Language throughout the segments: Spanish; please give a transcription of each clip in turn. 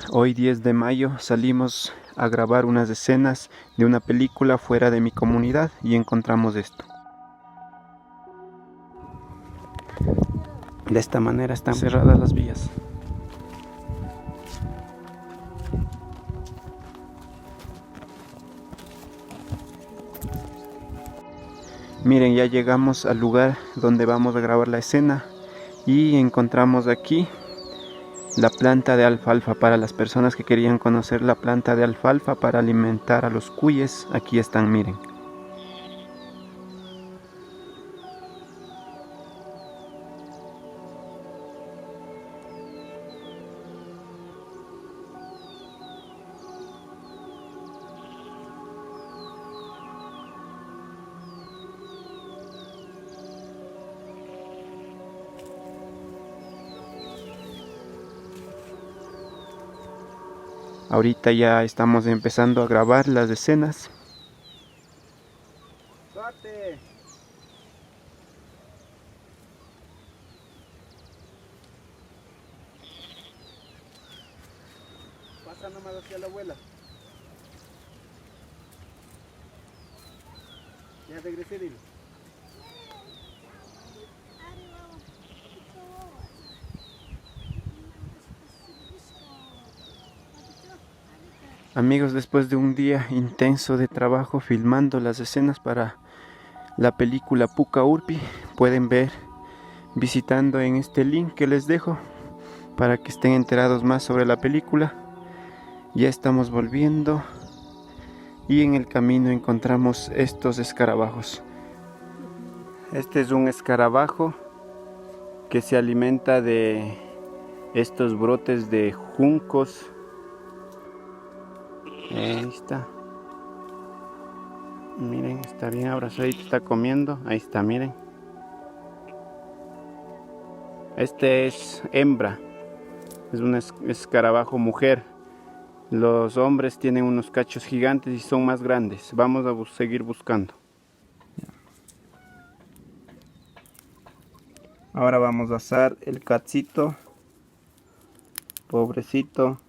Hoy 10 de mayo salimos a grabar unas escenas de una película fuera de mi comunidad y encontramos esto. De esta manera están cerradas las vías. Miren, ya llegamos al lugar donde vamos a grabar la escena y encontramos aquí la planta de alfalfa. Para las personas que querían conocer la planta de alfalfa para alimentar a los cuyes, aquí están, miren. Ahorita ya estamos empezando a grabar las escenas. ¡Suerte! Pasa nomás hacia la abuela. Ya regresé, dile. Amigos, después de un día intenso de trabajo filmando las escenas para la película Puka Urpi, pueden ver visitando en este link que les dejo para que estén enterados más sobre la película. Ya estamos volviendo y en el camino encontramos estos escarabajos. Este es un escarabajo que se alimenta de estos brotes de juncos. Ahí está. Miren, está bien abrazadito, está comiendo. Ahí está, miren. Este es hembra. Es un escarabajo mujer. Los hombres tienen unos cachos gigantes y son más grandes. Vamos a seguir buscando. Ahora vamos a asar el cachito. Pobrecito.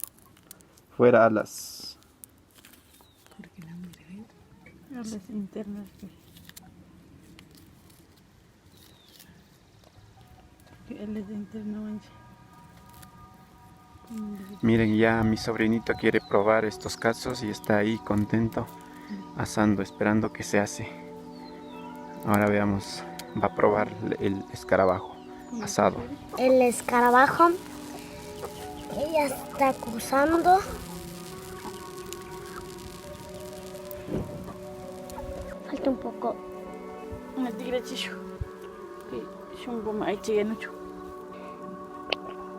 Fuera alas. Alas internas. Alas internas. Miren, ya mi sobrinito quiere probar estos cachos y está ahí contento asando, esperando que se hace. Ahora veamos, va a probar el escarabajo asado. El escarabajo, ella está cruzando. Falta un poco.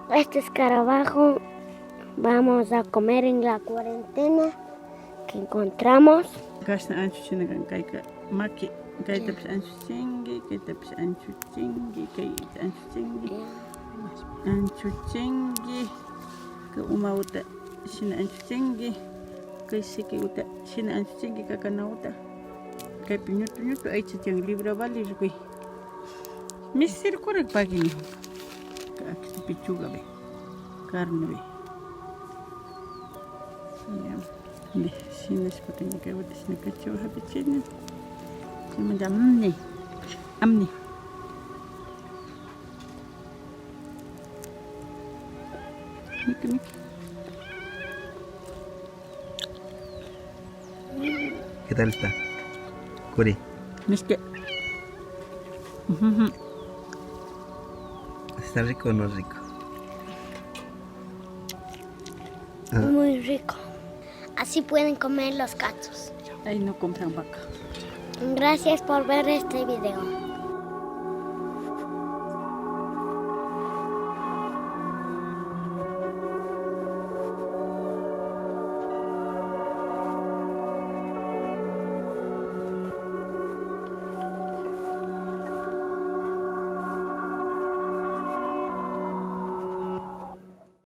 Este escarabajo vamos a comer en la cuarentena que encontramos. Mister korek pagi pichuga be carne be ya de sini sepertinya kayak udah sini kecil habis sini cuma jam nih amni miki ¿Qué tal está? Curi. miske ¿Está rico o no rico? Muy rico. Así pueden comer los cachos. ahí no compran vaca. Gracias por ver este video.